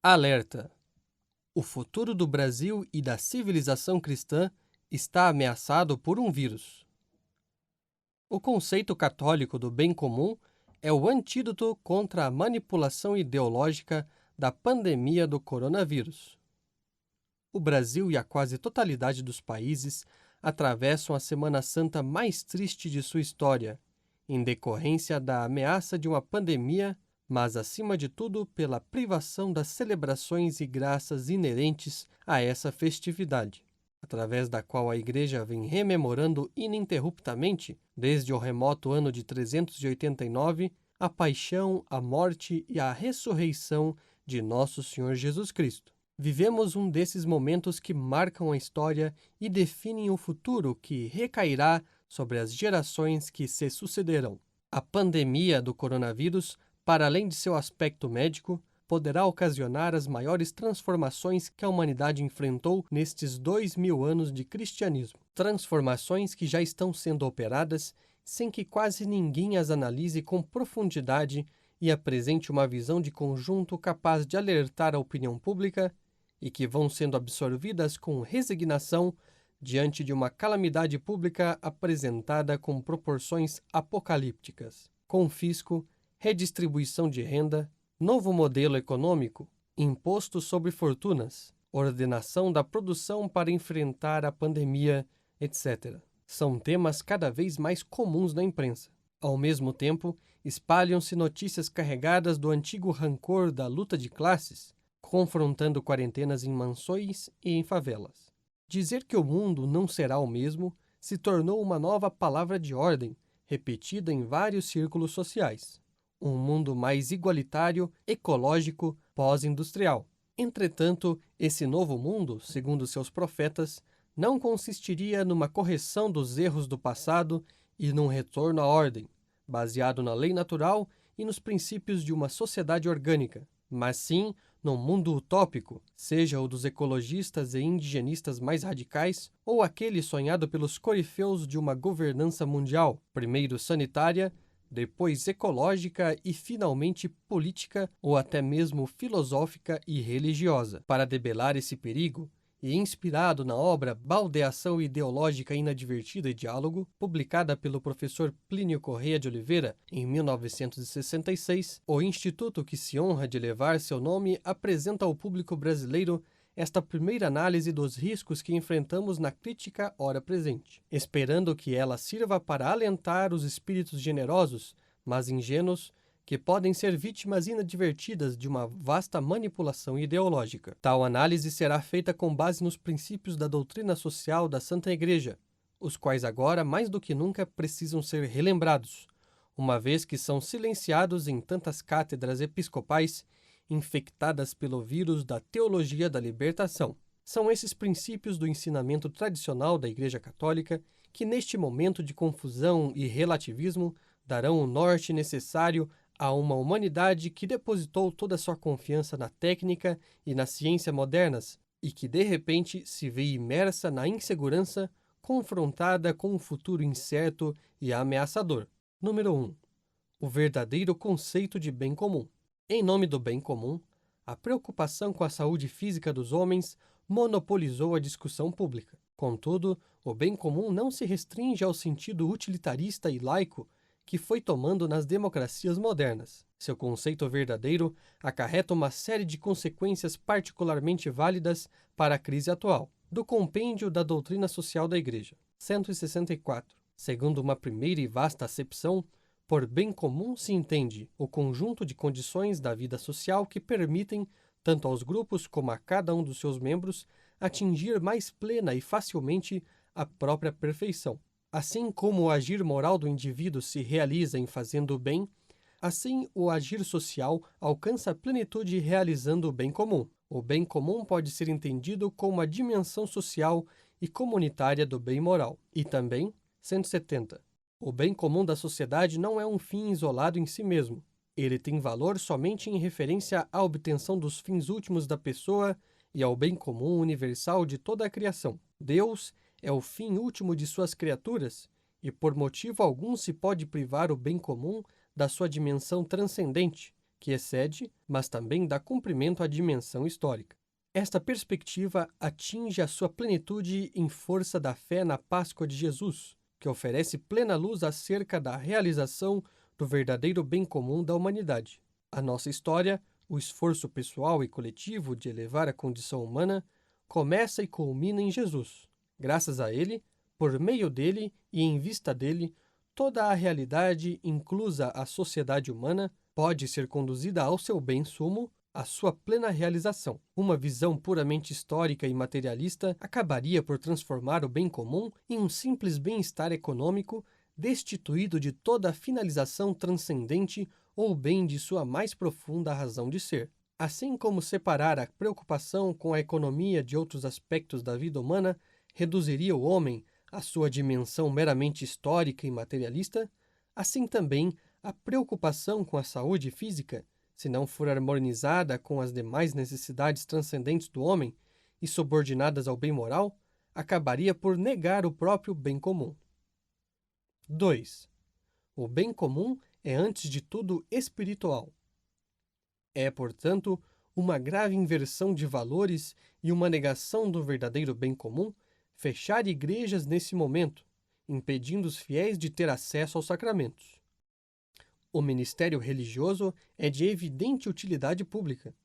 Alerta! O futuro do Brasil e da civilização cristã está ameaçado por um vírus. O conceito católico do bem comum é o antídoto contra a manipulação ideológica da pandemia do coronavírus. O Brasil e a quase totalidade dos países atravessam a Semana Santa mais triste de sua história, em decorrência da ameaça de uma pandemia, mas acima de tudo pela privação das celebrações e graças inerentes a essa festividade, através da qual a Igreja vem rememorando ininterruptamente, desde o remoto ano de 389, a paixão, a morte e a ressurreição de nosso Senhor Jesus Cristo. Vivemos um desses momentos que marcam a história e definem o futuro que recairá sobre as gerações que se sucederão. A pandemia do coronavírus, para além de seu aspecto médico, poderá ocasionar as maiores transformações que a humanidade enfrentou nestes 2000 anos de cristianismo. Transformações que já estão sendo operadas sem que quase ninguém as analise com profundidade e apresente uma visão de conjunto capaz de alertar a opinião pública e que vão sendo absorvidas com resignação diante de uma calamidade pública apresentada com proporções apocalípticas. Confisco, redistribuição de renda, novo modelo econômico, imposto sobre fortunas, ordenação da produção para enfrentar a pandemia, etc. São temas cada vez mais comuns na imprensa. Ao mesmo tempo, espalham-se notícias carregadas do antigo rancor da luta de classes, confrontando quarentenas em mansões e em favelas. Dizer que o mundo não será o mesmo se tornou uma nova palavra de ordem, repetida em vários círculos sociais. Um mundo mais igualitário, ecológico, pós-industrial. Entretanto, esse novo mundo, segundo seus profetas, não consistiria numa correção dos erros do passado e num retorno à ordem, baseado na lei natural e nos princípios de uma sociedade orgânica, mas sim num mundo utópico, seja o dos ecologistas e indigenistas mais radicais, ou aquele sonhado pelos corifeus de uma governança mundial, primeiro sanitária, depois ecológica e finalmente política ou até mesmo filosófica e religiosa. Para debelar esse perigo, e inspirado na obra Baldeação Ideológica Inadvertida e Diálogo, publicada pelo professor Plínio Corrêa de Oliveira em 1966, o instituto que se honra de levar seu nome apresenta ao público brasileiro esta primeira análise dos riscos que enfrentamos na crítica hora presente, esperando que ela sirva para alentar os espíritos generosos, mas ingênuos, que podem ser vítimas inadvertidas de uma vasta manipulação ideológica. Tal análise será feita com base nos princípios da doutrina social da Santa Igreja, os quais agora, mais do que nunca, precisam ser relembrados, uma vez que são silenciados em tantas cátedras episcopais infectadas pelo vírus da teologia da libertação. São esses princípios do ensinamento tradicional da Igreja Católica que, neste momento de confusão e relativismo, darão o norte necessário a uma humanidade que depositou toda a sua confiança na técnica e na ciência modernas e que, de repente, se vê imersa na insegurança, confrontada com um futuro incerto e ameaçador. Número 1. O verdadeiro conceito de bem comum. Em nome do bem comum, a preocupação com a saúde física dos homens monopolizou a discussão pública. Contudo, o bem comum não se restringe ao sentido utilitarista e laico que foi tomando nas democracias modernas. Seu conceito verdadeiro acarreta uma série de consequências particularmente válidas para a crise atual. Do Compêndio da Doutrina Social da Igreja, 164. Segundo uma primeira e vasta acepção, por bem comum se entende o conjunto de condições da vida social que permitem, tanto aos grupos como a cada um dos seus membros, atingir mais plena e facilmente a própria perfeição. Assim como o agir moral do indivíduo se realiza em fazendo o bem, assim o agir social alcança a plenitude realizando o bem comum. O bem comum pode ser entendido como a dimensão social e comunitária do bem moral. E também, 170. O bem comum da sociedade não é um fim isolado em si mesmo. Ele tem valor somente em referência à obtenção dos fins últimos da pessoa e ao bem comum universal de toda a criação. Deus é o fim último de suas criaturas, e por motivo algum se pode privar o bem comum da sua dimensão transcendente, que excede, mas também dá cumprimento à dimensão histórica. Esta perspectiva atinge a sua plenitude em força da fé na Páscoa de Jesus, que oferece plena luz acerca da realização do verdadeiro bem comum da humanidade. A nossa história, o esforço pessoal e coletivo de elevar a condição humana, começa e culmina em Jesus. Graças a Ele, por meio dele e em vista dele, toda a realidade, inclusa a sociedade humana, pode ser conduzida ao seu bem sumo, à sua plena realização. Uma visão puramente histórica e materialista acabaria por transformar o bem comum em um simples bem-estar econômico, destituído de toda a finalização transcendente ou bem de sua mais profunda razão de ser. Assim como separar a preocupação com a economia de outros aspectos da vida humana reduziria o homem à sua dimensão meramente histórica e materialista, assim também a preocupação com a saúde física, se não for harmonizada com as demais necessidades transcendentes do homem e subordinadas ao bem moral, acabaria por negar o próprio bem comum. 2. O bem comum é antes de tudo espiritual. É, portanto, uma grave inversão de valores e uma negação do verdadeiro bem comum fechar igrejas nesse momento, impedindo os fiéis de ter acesso aos sacramentos. O ministério religioso é de evidente utilidade pública.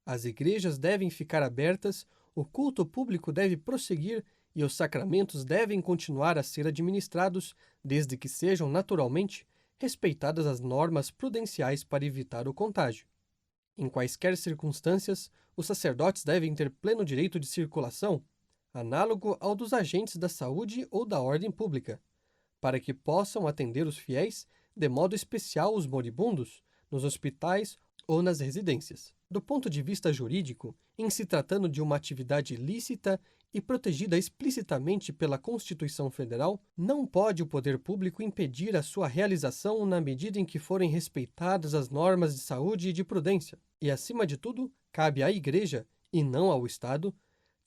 As igrejas devem ficar abertas, o culto público deve prosseguir e os sacramentos devem continuar a ser administrados, desde que sejam, naturalmente, respeitadas as normas prudenciais para evitar o contágio. Em quaisquer circunstâncias, os sacerdotes devem ter pleno direito de circulação, análogo ao dos agentes da saúde ou da ordem pública, para que possam atender os fiéis, de modo especial os moribundos, nos hospitais ou nas residências. Do ponto de vista jurídico, em se tratando de uma atividade lícita e protegida explicitamente pela Constituição Federal, não pode o poder público impedir a sua realização na medida em que forem respeitadas as normas de saúde e de prudência. E, acima de tudo, cabe à Igreja, e não ao Estado,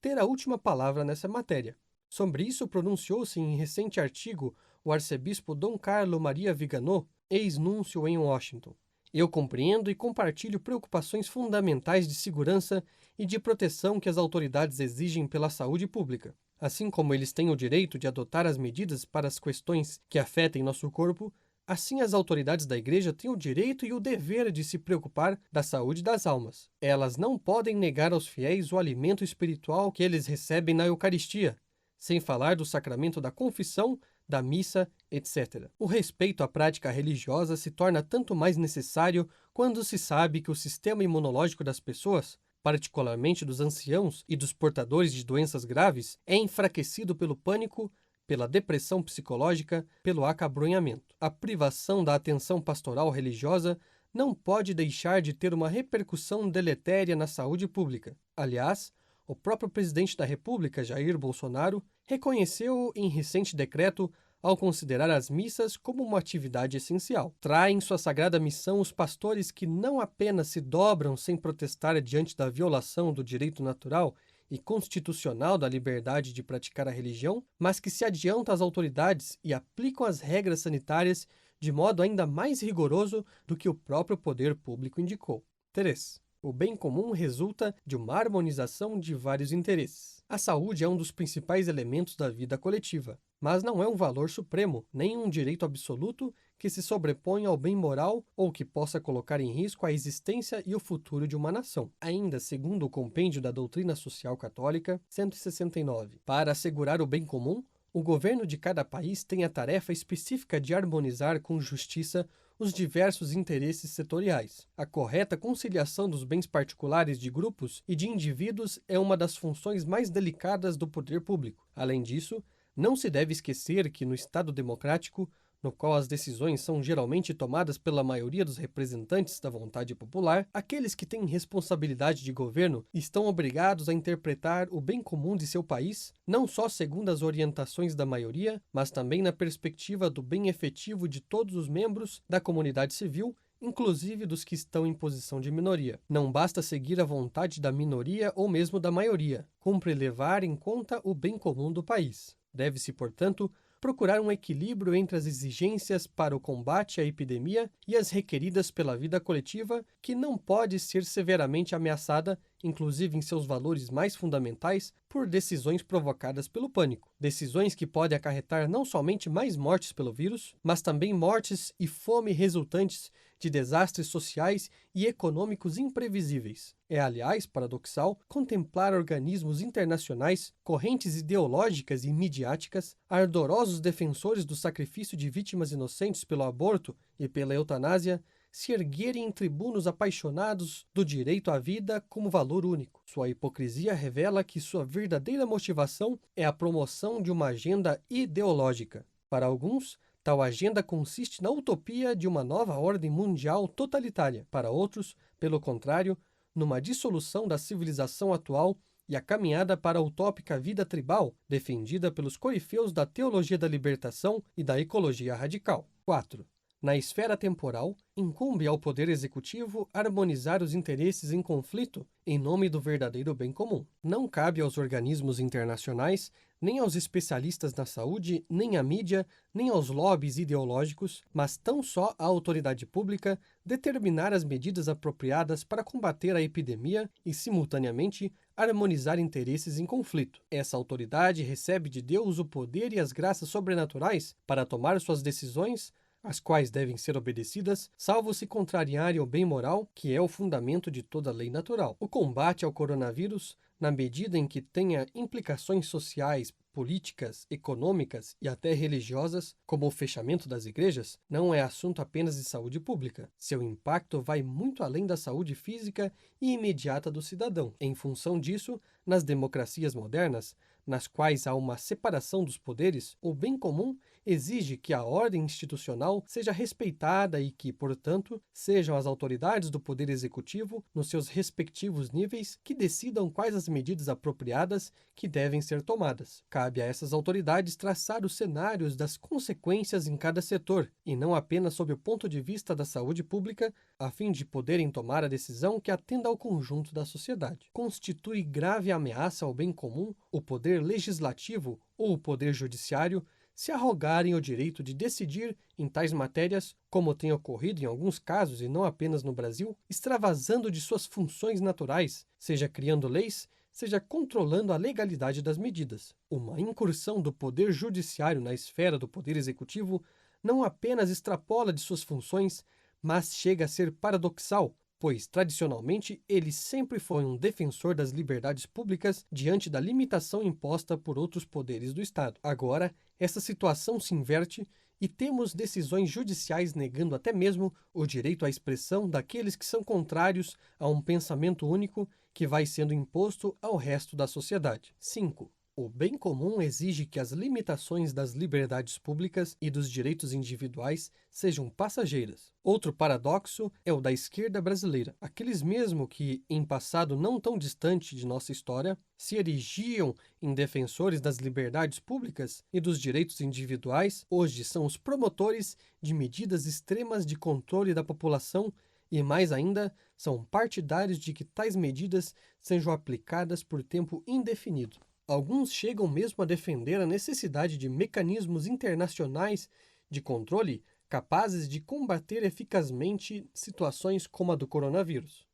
ter a última palavra nessa matéria. Sobre isso pronunciou-se em recente artigo o arcebispo Dom Carlo Maria Viganò, ex-núncio em Washington. Eu compreendo e compartilho preocupações fundamentais de segurança e de proteção que as autoridades exigem pela saúde pública. Assim como eles têm o direito de adotar as medidas para as questões que afetem nosso corpo, assim as autoridades da Igreja têm o direito e o dever de se preocupar da saúde das almas. Elas não podem negar aos fiéis o alimento espiritual que eles recebem na Eucaristia, sem falar do sacramento da confissão, da missa, etc. O respeito à prática religiosa se torna tanto mais necessário quando se sabe que o sistema imunológico das pessoas, particularmente dos anciãos e dos portadores de doenças graves, é enfraquecido pelo pânico, pela depressão psicológica, pelo acabrunhamento. A privação da atenção pastoral religiosa não pode deixar de ter uma repercussão deletéria na saúde pública. Aliás, o próprio presidente da República, Jair Bolsonaro, reconheceu em recente decreto ao considerar as missas como uma atividade essencial. Traem sua sagrada missão os pastores que não apenas se dobram sem protestar diante da violação do direito natural e constitucional da liberdade de praticar a religião, mas que se adiantam às autoridades e aplicam as regras sanitárias de modo ainda mais rigoroso do que o próprio poder público indicou. 3. O bem comum resulta de uma harmonização de vários interesses. A saúde é um dos principais elementos da vida coletiva, mas não é um valor supremo, nem um direito absoluto que se sobrepõe ao bem moral ou que possa colocar em risco a existência e o futuro de uma nação. Ainda segundo o Compêndio da Doutrina Social Católica, 169, para assegurar o bem comum, o governo de cada país tem a tarefa específica de harmonizar com justiça os diversos interesses setoriais. A correta conciliação dos bens particulares de grupos e de indivíduos é uma das funções mais delicadas do poder público. Além disso, não se deve esquecer que no Estado democrático, no qual as decisões são geralmente tomadas pela maioria dos representantes da vontade popular, aqueles que têm responsabilidade de governo estão obrigados a interpretar o bem comum de seu país, não só segundo as orientações da maioria, mas também na perspectiva do bem efetivo de todos os membros da comunidade civil, inclusive dos que estão em posição de minoria. Não basta seguir a vontade da minoria ou mesmo da maioria, cumpre levar em conta o bem comum do país. Deve-se, portanto, procurar um equilíbrio entre as exigências para o combate à epidemia e as requeridas pela vida coletiva, que não pode ser severamente ameaçada, inclusive em seus valores mais fundamentais, por decisões provocadas pelo pânico. Decisões que podem acarretar não somente mais mortes pelo vírus, mas também mortes e fome resultantes de desastres sociais e econômicos imprevisíveis. É, aliás, paradoxal contemplar organismos internacionais, correntes ideológicas e midiáticas, ardorosos defensores do sacrifício de vítimas inocentes pelo aborto e pela eutanásia, se erguerem em tribunos apaixonados do direito à vida como valor único. Sua hipocrisia revela que sua verdadeira motivação é a promoção de uma agenda ideológica. Para alguns, tal agenda consiste na utopia de uma nova ordem mundial totalitária. Para outros, pelo contrário, numa dissolução da civilização atual e a caminhada para a utópica vida tribal, defendida pelos corifeus da teologia da libertação e da ecologia radical. 4. Na esfera temporal, incumbe ao Poder Executivo harmonizar os interesses em conflito em nome do verdadeiro bem comum. Não cabe aos organismos internacionais, nem aos especialistas na saúde, nem à mídia, nem aos lobbies ideológicos, mas tão só à autoridade pública determinar as medidas apropriadas para combater a epidemia e, simultaneamente, harmonizar interesses em conflito. Essa autoridade recebe de Deus o poder e as graças sobrenaturais para tomar suas decisões, as quais devem ser obedecidas, salvo se contrariarem ao bem moral, que é o fundamento de toda lei natural. O combate ao coronavírus, na medida em que tenha implicações sociais, políticas, econômicas e até religiosas, como o fechamento das igrejas, não é assunto apenas de saúde pública. Seu impacto vai muito além da saúde física e imediata do cidadão. Em função disso, nas democracias modernas, nas quais há uma separação dos poderes, o bem comum exige que a ordem institucional seja respeitada e que, portanto, sejam as autoridades do Poder Executivo, nos seus respectivos níveis, que decidam quais as medidas apropriadas que devem ser tomadas. Cabe a essas autoridades traçar os cenários das consequências em cada setor, e não apenas sob o ponto de vista da saúde pública, a fim de poderem tomar a decisão que atenda ao conjunto da sociedade. Constitui grave ameaça ao bem comum o poder legislativo ou o poder judiciário se arrogarem o direito de decidir em tais matérias, como tem ocorrido em alguns casos e não apenas no Brasil, extravasando de suas funções naturais, seja criando leis, seja controlando a legalidade das medidas. Uma incursão do poder judiciário na esfera do poder executivo não apenas extrapola de suas funções, mas chega a ser paradoxal, pois, tradicionalmente, ele sempre foi um defensor das liberdades públicas diante da limitação imposta por outros poderes do Estado. Agora, essa situação se inverte e temos decisões judiciais negando até mesmo o direito à expressão daqueles que são contrários a um pensamento único que vai sendo imposto ao resto da sociedade. 5. O bem comum exige que as limitações das liberdades públicas e dos direitos individuais sejam passageiras. Outro paradoxo é o da esquerda brasileira. Aqueles mesmo que, em passado não tão distante de nossa história, se erigiam em defensores das liberdades públicas e dos direitos individuais, hoje são os promotores de medidas extremas de controle da população e, mais ainda, são partidários de que tais medidas sejam aplicadas por tempo indefinido. Alguns chegam mesmo a defender a necessidade de mecanismos internacionais de controle capazes de combater eficazmente situações como a do coronavírus.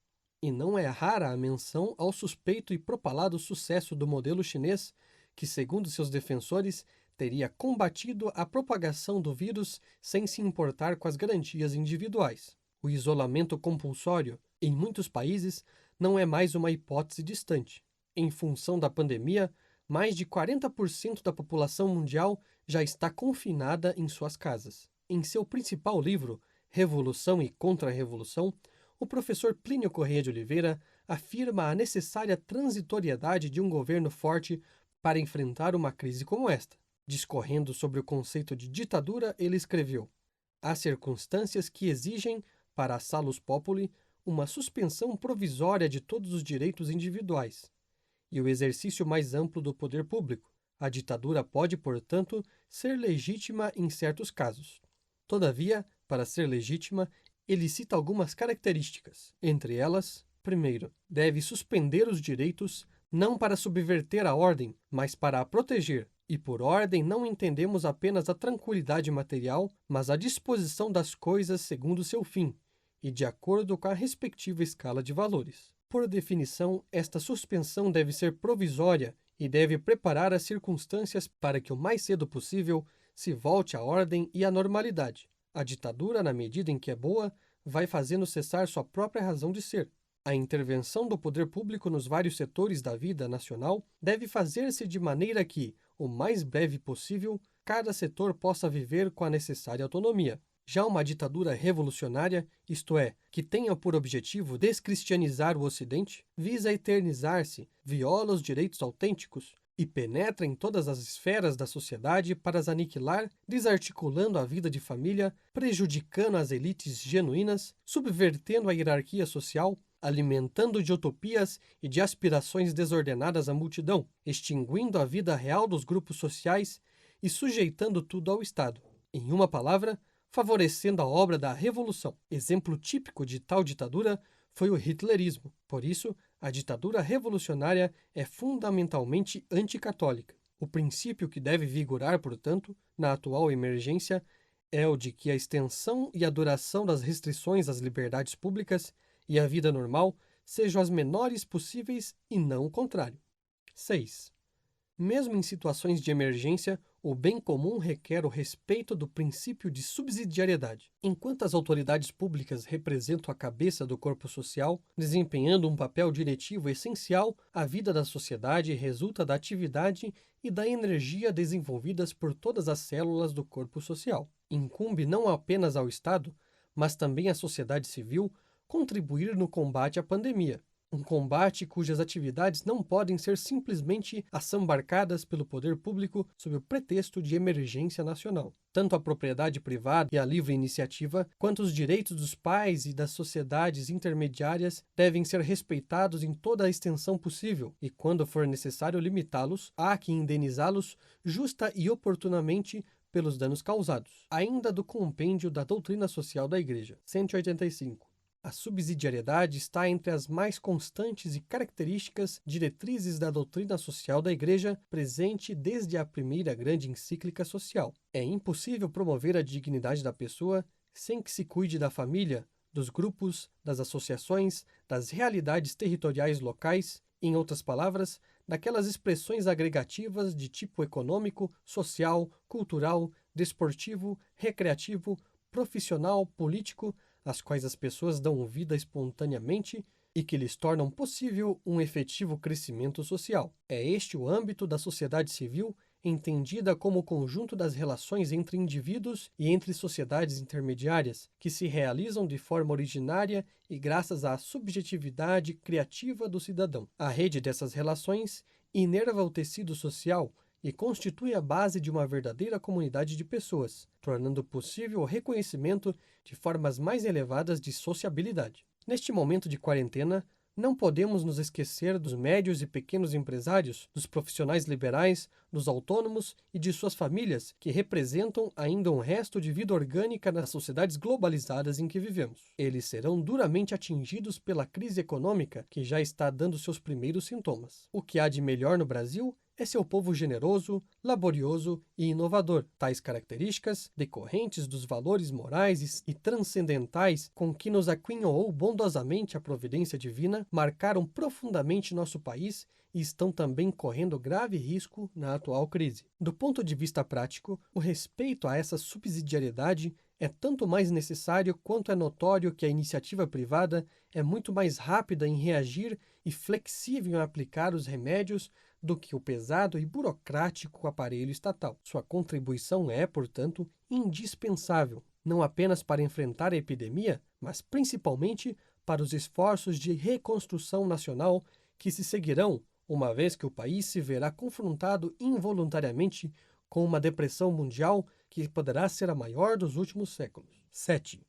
E não é rara a menção ao suspeito e propalado sucesso do modelo chinês, que, segundo seus defensores, teria combatido a propagação do vírus sem se importar com as garantias individuais. O isolamento compulsório, em muitos países, não é mais uma hipótese distante. Em função da pandemia, mais de 40% da população mundial já está confinada em suas casas. Em seu principal livro, Revolução e Contra-Revolução, o professor Plínio Corrêa de Oliveira afirma a necessária transitoriedade de um governo forte para enfrentar uma crise como esta. Discorrendo sobre o conceito de ditadura, ele escreveu: há circunstâncias que exigem, para a salus populi, uma suspensão provisória de todos os direitos individuais e o exercício mais amplo do poder público. A ditadura pode, portanto, ser legítima em certos casos. Todavia, para ser legítima, ele cita algumas características. Entre elas, primeiro, deve suspender os direitos não para subverter a ordem, mas para a proteger. E por ordem não entendemos apenas a tranquilidade material, mas a disposição das coisas segundo seu fim, e de acordo com a respectiva escala de valores. Por definição, esta suspensão deve ser provisória e deve preparar as circunstâncias para que o mais cedo possível se volte à ordem e à normalidade. A ditadura, na medida em que é boa, vai fazendo cessar sua própria razão de ser. A intervenção do poder público nos vários setores da vida nacional deve fazer-se de maneira que, o mais breve possível, cada setor possa viver com a necessária autonomia. Já uma ditadura revolucionária, isto é, que tenha por objetivo descristianizar o Ocidente, visa eternizar-se, viola os direitos autênticos e penetra em todas as esferas da sociedade para as aniquilar, desarticulando a vida de família, prejudicando as elites genuínas, subvertendo a hierarquia social, alimentando de utopias e de aspirações desordenadas a multidão, extinguindo a vida real dos grupos sociais e sujeitando tudo ao Estado. Em uma palavra, favorecendo a obra da Revolução. Exemplo típico de tal ditadura foi o hitlerismo. Por isso, a ditadura revolucionária é fundamentalmente anticatólica. O princípio que deve vigorar, portanto, na atual emergência é o de que a extensão e a duração das restrições às liberdades públicas e à vida normal sejam as menores possíveis e não o contrário. 6. Mesmo em situações de emergência, o bem comum requer o respeito do princípio de subsidiariedade. Enquanto as autoridades públicas representam a cabeça do corpo social, desempenhando um papel diretivo essencial, a vida da sociedade resulta da atividade e da energia desenvolvidas por todas as células do corpo social. Incumbe não apenas ao Estado, mas também à sociedade civil, contribuir no combate à pandemia. Um combate cujas atividades não podem ser simplesmente assambarcadas pelo poder público sob o pretexto de emergência nacional. Tanto a propriedade privada e a livre iniciativa, quanto os direitos dos pais e das sociedades intermediárias devem ser respeitados em toda a extensão possível, e quando for necessário limitá-los, há que indenizá-los justa e oportunamente pelos danos causados. Ainda do Compêndio da Doutrina Social da Igreja, 185. A subsidiariedade está entre as mais constantes e características diretrizes da doutrina social da Igreja, presente desde a primeira grande encíclica social. É impossível promover a dignidade da pessoa sem que se cuide da família, dos grupos, das associações, das realidades territoriais locais, em outras palavras, daquelas expressões agregativas de tipo econômico, social, cultural, desportivo, recreativo, profissional, político, às quais as pessoas dão vida espontaneamente e que lhes tornam possível um efetivo crescimento social. É este o âmbito da sociedade civil, entendida como o conjunto das relações entre indivíduos e entre sociedades intermediárias, que se realizam de forma originária e graças à subjetividade criativa do cidadão. A rede dessas relações inerva o tecido social e constitui a base de uma verdadeira comunidade de pessoas, tornando possível o reconhecimento de formas mais elevadas de sociabilidade. Neste momento de quarentena, não podemos nos esquecer dos médios e pequenos empresários, dos profissionais liberais, dos autônomos e de suas famílias, que representam ainda um resto de vida orgânica nas sociedades globalizadas em que vivemos. Eles serão duramente atingidos pela crise econômica que já está dando seus primeiros sintomas. O que há de melhor no Brasil é seu povo generoso, laborioso e inovador. Tais características, decorrentes dos valores morais e transcendentais com que nos aquinhoou bondosamente a providência divina, marcaram profundamente nosso país e estão também correndo grave risco na atual crise. Do ponto de vista prático, o respeito a essa subsidiariedade é tanto mais necessário quanto é notório que a iniciativa privada é muito mais rápida em reagir e flexível em aplicar os remédios do que o pesado e burocrático aparelho estatal. Sua contribuição é, portanto, indispensável, não apenas para enfrentar a epidemia, mas principalmente para os esforços de reconstrução nacional que se seguirão, uma vez que o país se verá confrontado involuntariamente com uma depressão mundial que poderá ser a maior dos últimos séculos. 7.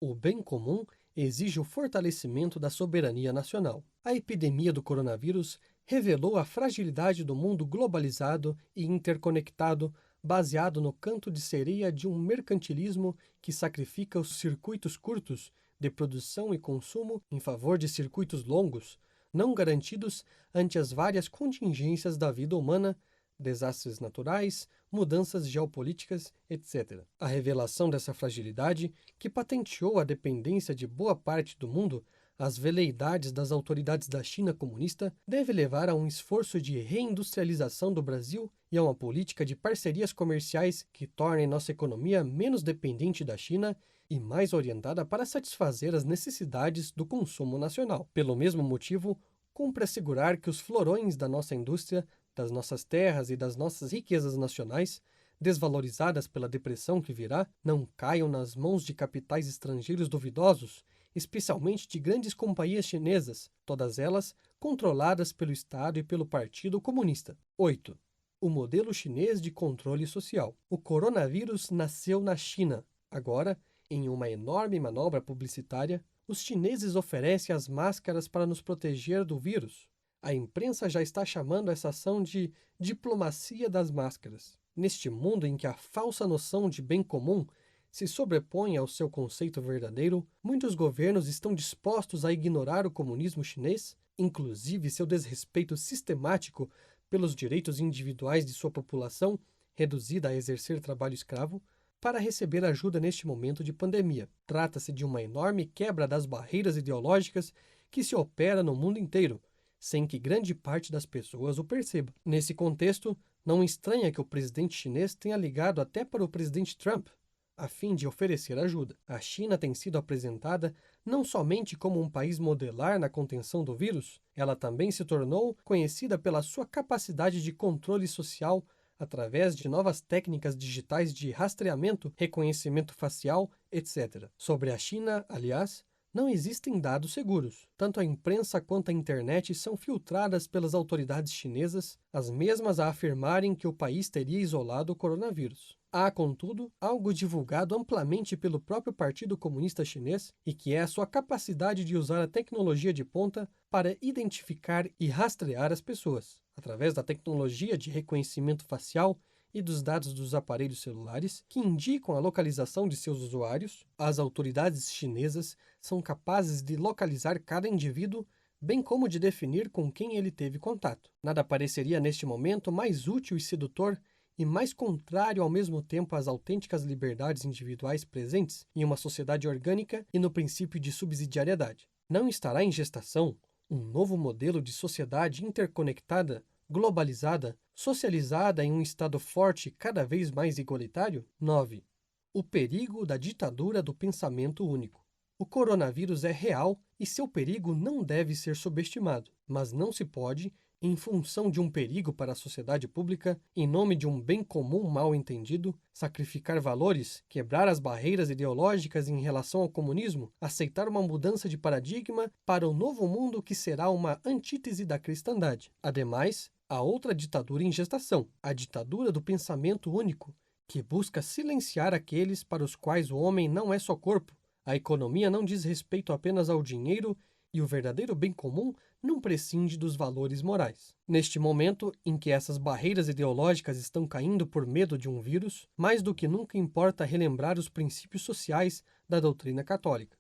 O bem comum exige o fortalecimento da soberania nacional. A epidemia do coronavírus revelou a fragilidade do mundo globalizado e interconectado, baseado no canto de sereia de um mercantilismo que sacrifica os circuitos curtos de produção e consumo em favor de circuitos longos, não garantidos ante as várias contingências da vida humana, desastres naturais, mudanças geopolíticas, etc. A revelação dessa fragilidade, que patenteou a dependência de boa parte do mundo às veleidades das autoridades da China comunista, deve levar a um esforço de reindustrialização do Brasil e a uma política de parcerias comerciais que tornem nossa economia menos dependente da China e mais orientada para satisfazer as necessidades do consumo nacional. Pelo mesmo motivo, cumpre assegurar que os florões da nossa indústria, das nossas terras e das nossas riquezas nacionais, desvalorizadas pela depressão que virá, não caiam nas mãos de capitais estrangeiros duvidosos, especialmente de grandes companhias chinesas, todas elas controladas pelo Estado e pelo Partido Comunista. 8. O modelo chinês de controle social. O coronavírus nasceu na China. Agora, em uma enorme manobra publicitária, os chineses oferecem as máscaras para nos proteger do vírus. A imprensa já está chamando essa ação de diplomacia das máscaras. Neste mundo em que a falsa noção de bem comum se sobrepõe ao seu conceito verdadeiro, muitos governos estão dispostos a ignorar o comunismo chinês, inclusive seu desrespeito sistemático pelos direitos individuais de sua população, reduzida a exercer trabalho escravo, para receber ajuda neste momento de pandemia. Trata-se de uma enorme quebra das barreiras ideológicas que se opera no mundo inteiro, sem que grande parte das pessoas o perceba. Nesse contexto, não estranha que o presidente chinês tenha ligado até para o presidente Trump, a fim de oferecer ajuda. A China tem sido apresentada não somente como um país modelar na contenção do vírus, ela também se tornou conhecida pela sua capacidade de controle social através de novas técnicas digitais de rastreamento, reconhecimento facial, etc. Sobre a China, aliás, não existem dados seguros. Tanto a imprensa quanto a internet são filtradas pelas autoridades chinesas, as mesmas a afirmarem que o país teria isolado o coronavírus. Há, contudo, algo divulgado amplamente pelo próprio Partido Comunista Chinês e que é a sua capacidade de usar a tecnologia de ponta para identificar e rastrear as pessoas. Através da tecnologia de reconhecimento facial e dos dados dos aparelhos celulares que indicam a localização de seus usuários, as autoridades chinesas são capazes de localizar cada indivíduo, bem como de definir com quem ele teve contato. Nada pareceria neste momento mais útil e sedutor e mais contrário ao mesmo tempo às autênticas liberdades individuais presentes em uma sociedade orgânica e no princípio de subsidiariedade. Não estará em gestação um novo modelo de sociedade interconectada, globalizada, socializada em um Estado forte cada vez mais igualitário? 9. O perigo da ditadura do pensamento único. O coronavírus é real e seu perigo não deve ser subestimado, mas não se pode, em função de um perigo para a sociedade pública, em nome de um bem comum mal entendido, sacrificar valores, quebrar as barreiras ideológicas em relação ao comunismo, aceitar uma mudança de paradigma para o novo mundo que será uma antítese da cristandade. Ademais, há outra ditadura em gestação, a ditadura do pensamento único, que busca silenciar aqueles para os quais o homem não é só corpo, a economia não diz respeito apenas ao dinheiro e o verdadeiro bem comum não prescinde dos valores morais. Neste momento em que essas barreiras ideológicas estão caindo por medo de um vírus, mais do que nunca importa relembrar os princípios sociais da doutrina católica.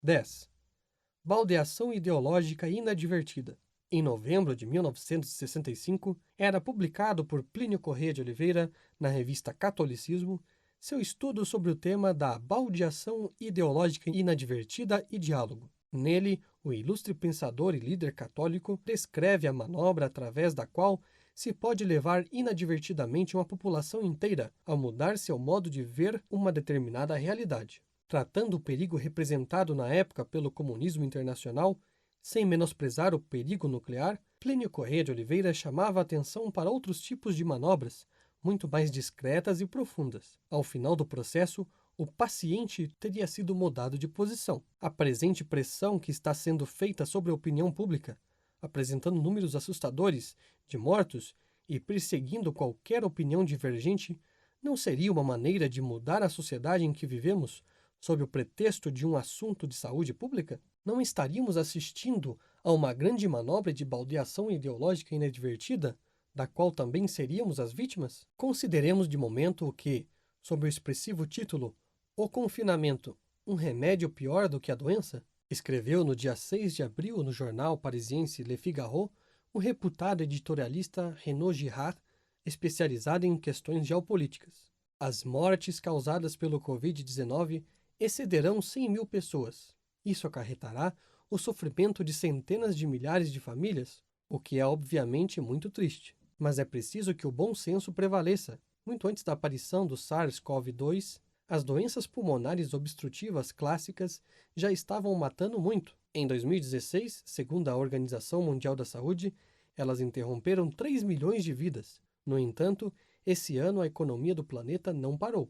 10. Baldeação ideológica inadvertida. Em novembro de 1965, era publicado por Plínio Corrêa de Oliveira, na revista Catolicismo, seu estudo sobre o tema da baldeação ideológica inadvertida e diálogo. Nele, o ilustre pensador e líder católico descreve a manobra através da qual se pode levar inadvertidamente uma população inteira a mudar seu modo de ver uma determinada realidade. Tratando o perigo representado na época pelo comunismo internacional, sem menosprezar o perigo nuclear, Plínio Corrêa de Oliveira chamava a atenção para outros tipos de manobras, muito mais discretas e profundas. Ao final do processo, o paciente teria sido mudado de posição. A presente pressão que está sendo feita sobre a opinião pública, apresentando números assustadores de mortos e perseguindo qualquer opinião divergente, não seria uma maneira de mudar a sociedade em que vivemos sob o pretexto de um assunto de saúde pública? Não estaríamos assistindo a uma grande manobra de baldeação ideológica inadvertida, da qual também seríamos as vítimas? Consideremos de momento o que, sob o expressivo título O Confinamento, um remédio pior do que a doença, escreveu no dia 6 de abril no jornal parisiense Le Figaro o reputado editorialista Renaud Girard, especializada em questões geopolíticas. As mortes causadas pelo Covid-19 excederão 100 mil pessoas. Isso acarretará o sofrimento de centenas de milhares de famílias, o que é obviamente muito triste. Mas é preciso que o bom senso prevaleça. Muito antes da aparição do SARS-CoV-2, as doenças pulmonares obstrutivas clássicas já estavam matando muito. Em 2016, segundo a Organização Mundial da Saúde, elas interromperam 3 milhões de vidas. No entanto, esse ano a economia do planeta não parou.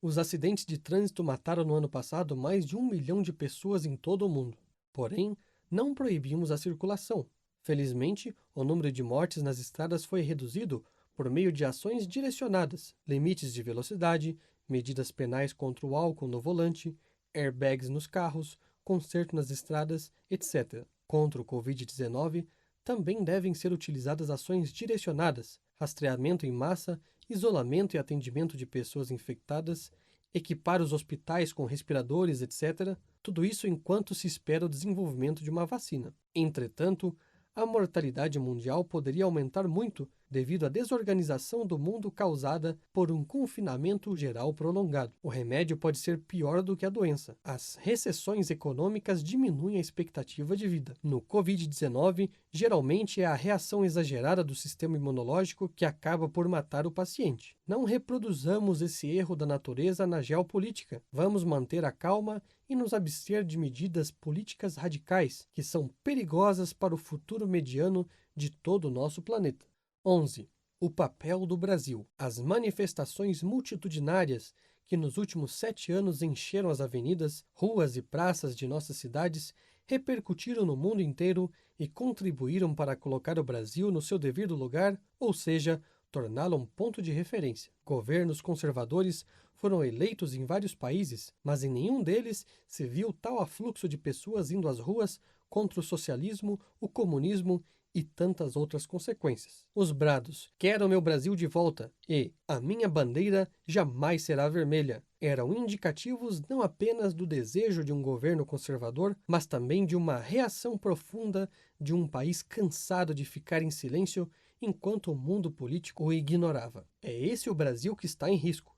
Os acidentes de trânsito mataram no ano passado mais de 1 milhão de pessoas em todo o mundo. Porém, não proibimos a circulação. Felizmente, o número de mortes nas estradas foi reduzido por meio de ações direcionadas, limites de velocidade, medidas penais contra o álcool no volante, airbags nos carros, conserto nas estradas, etc. Contra o Covid-19, também devem ser utilizadas ações direcionadas, rastreamento em massa, isolamento e atendimento de pessoas infectadas, equipar os hospitais com respiradores, etc. Tudo isso enquanto se espera o desenvolvimento de uma vacina. Entretanto, a mortalidade mundial poderia aumentar muito devido à desorganização do mundo causada por um confinamento geral prolongado. O remédio pode ser pior do que a doença. As recessões econômicas diminuem a expectativa de vida. No Covid-19, geralmente é a reação exagerada do sistema imunológico que acaba por matar o paciente. Não reproduzamos esse erro da natureza na geopolítica. Vamos manter a calma e nos abster de medidas políticas radicais que são perigosas para o futuro mediano de todo o nosso planeta. 11. O papel do Brasil. As manifestações multitudinárias que nos últimos 7 anos encheram as avenidas, ruas e praças de nossas cidades repercutiram no mundo inteiro e contribuíram para colocar o Brasil no seu devido lugar, ou seja, torná-lo um ponto de referência. Governos conservadores foram eleitos em vários países, mas em nenhum deles se viu tal afluxo de pessoas indo às ruas contra o socialismo, o comunismo e tantas outras consequências. Os brados "Quero meu Brasil de volta" e "A minha bandeira jamais será vermelha" eram indicativos não apenas do desejo de um governo conservador, mas também de uma reação profunda de um país cansado de ficar em silêncio enquanto o mundo político o ignorava. É esse o Brasil que está em risco.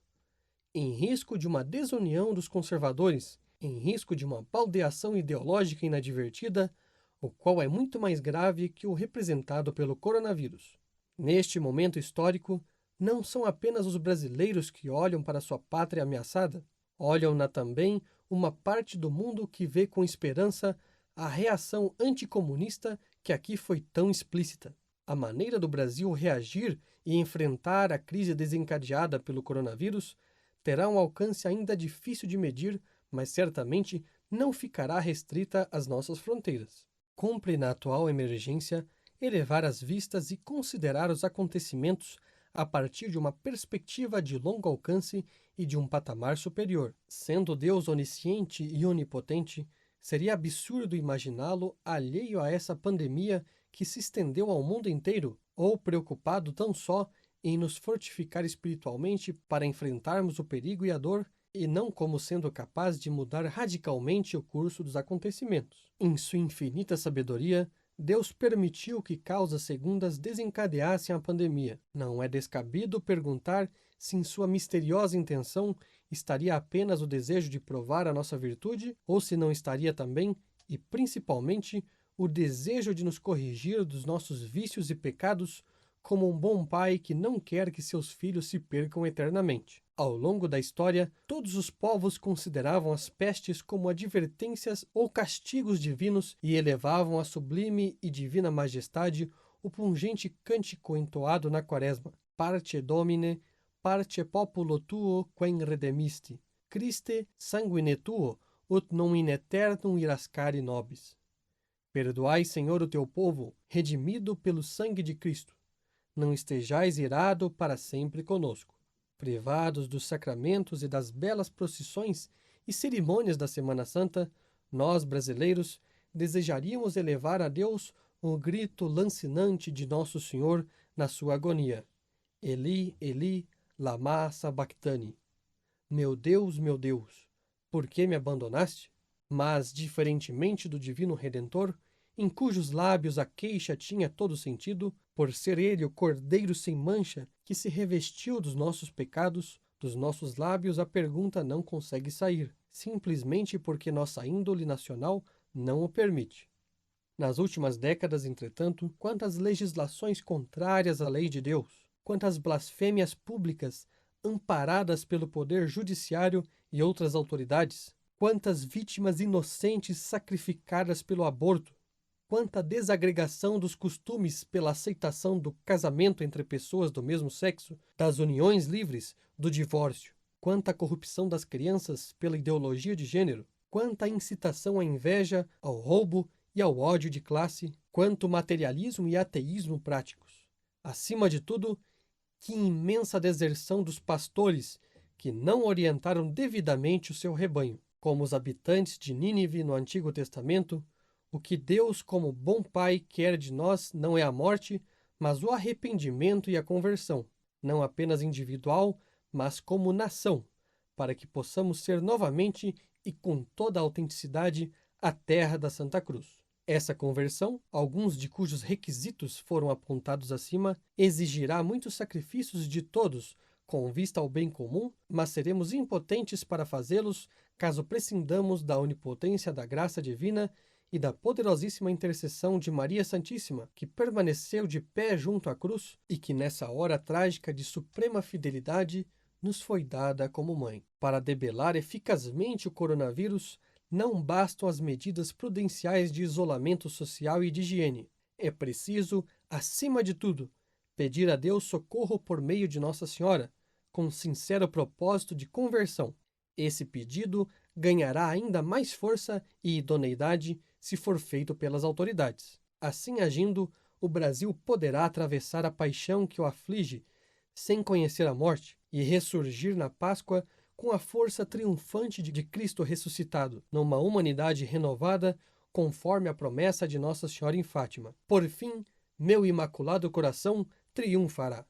Em risco de uma desunião dos conservadores, em risco de uma baldeação ideológica inadvertida, o qual é muito mais grave que o representado pelo coronavírus. Neste momento histórico, não são apenas os brasileiros que olham para sua pátria ameaçada, olham-na também uma parte do mundo que vê com esperança a reação anticomunista que aqui foi tão explícita. A maneira do Brasil reagir e enfrentar a crise desencadeada pelo coronavírus terá um alcance ainda difícil de medir, mas certamente não ficará restrita às nossas fronteiras. Cumpre, na atual emergência, elevar as vistas e considerar os acontecimentos a partir de uma perspectiva de longo alcance e de um patamar superior. Sendo Deus onisciente e onipotente, seria absurdo imaginá-lo alheio a essa pandemia que se estendeu ao mundo inteiro, ou preocupado tão só em nos fortificar espiritualmente para enfrentarmos o perigo e a dor, e não como sendo capaz de mudar radicalmente o curso dos acontecimentos. Em sua infinita sabedoria, Deus permitiu que causas segundas desencadeassem a pandemia. Não é descabido perguntar se em sua misteriosa intenção estaria apenas o desejo de provar a nossa virtude, ou se não estaria também, e principalmente, o desejo de nos corrigir dos nossos vícios e pecados, como um bom pai que não quer que seus filhos se percam eternamente. Ao longo da história, todos os povos consideravam as pestes como advertências ou castigos divinos e elevavam à sublime e divina majestade o pungente cântico entoado na quaresma: Parce Domine, parce populo tuo quem redemisti, Christe sanguine tuo, ut non in aeternum irascare nobis. Perdoai, Senhor, o teu povo, redimido pelo sangue de Cristo. Não estejais irado para sempre conosco. Privados dos sacramentos e das belas procissões e cerimônias da Semana Santa, nós, brasileiros, desejaríamos elevar a Deus o grito lancinante de Nosso Senhor na sua agonia: Eli, Eli, lama sabachthani. Meu Deus, por que me abandonaste? Mas, diferentemente do Divino Redentor, em cujos lábios a queixa tinha todo sentido, por ser ele o Cordeiro sem mancha que se revestiu dos nossos pecados, dos nossos lábios a pergunta não consegue sair, simplesmente porque nossa índole nacional não o permite. Nas últimas décadas, entretanto, quantas legislações contrárias à lei de Deus, quantas blasfêmias públicas amparadas pelo poder judiciário e outras autoridades, quantas vítimas inocentes sacrificadas pelo aborto, quanta desagregação dos costumes pela aceitação do casamento entre pessoas do mesmo sexo, das uniões livres, do divórcio, quanta corrupção das crianças pela ideologia de gênero, quanta incitação à inveja, ao roubo e ao ódio de classe, quanto materialismo e ateísmo práticos. Acima de tudo, que imensa deserção dos pastores que não orientaram devidamente o seu rebanho. Como os habitantes de Nínive no Antigo Testamento, o que Deus, como bom Pai, quer de nós não é a morte, mas o arrependimento e a conversão, não apenas individual, mas como nação, para que possamos ser novamente e com toda a autenticidade a terra da Santa Cruz. Essa conversão, alguns de cujos requisitos foram apontados acima, exigirá muitos sacrifícios de todos, com vista ao bem comum, mas seremos impotentes para fazê-los caso prescindamos da onipotência da graça divina e da poderosíssima intercessão de Maria Santíssima, que permaneceu de pé junto à cruz e que nessa hora trágica de suprema fidelidade nos foi dada como mãe. Para debelar eficazmente o coronavírus, não bastam as medidas prudenciais de isolamento social e de higiene. É preciso, acima de tudo, pedir a Deus socorro por meio de Nossa Senhora, com sincero propósito de conversão. Esse pedido ganhará ainda mais força e idoneidade se for feito pelas autoridades. Assim agindo, o Brasil poderá atravessar a paixão que o aflige sem conhecer a morte e ressurgir na Páscoa com a força triunfante de Cristo ressuscitado, numa humanidade renovada, conforme a promessa de Nossa Senhora em Fátima. Por fim, meu imaculado coração triunfará.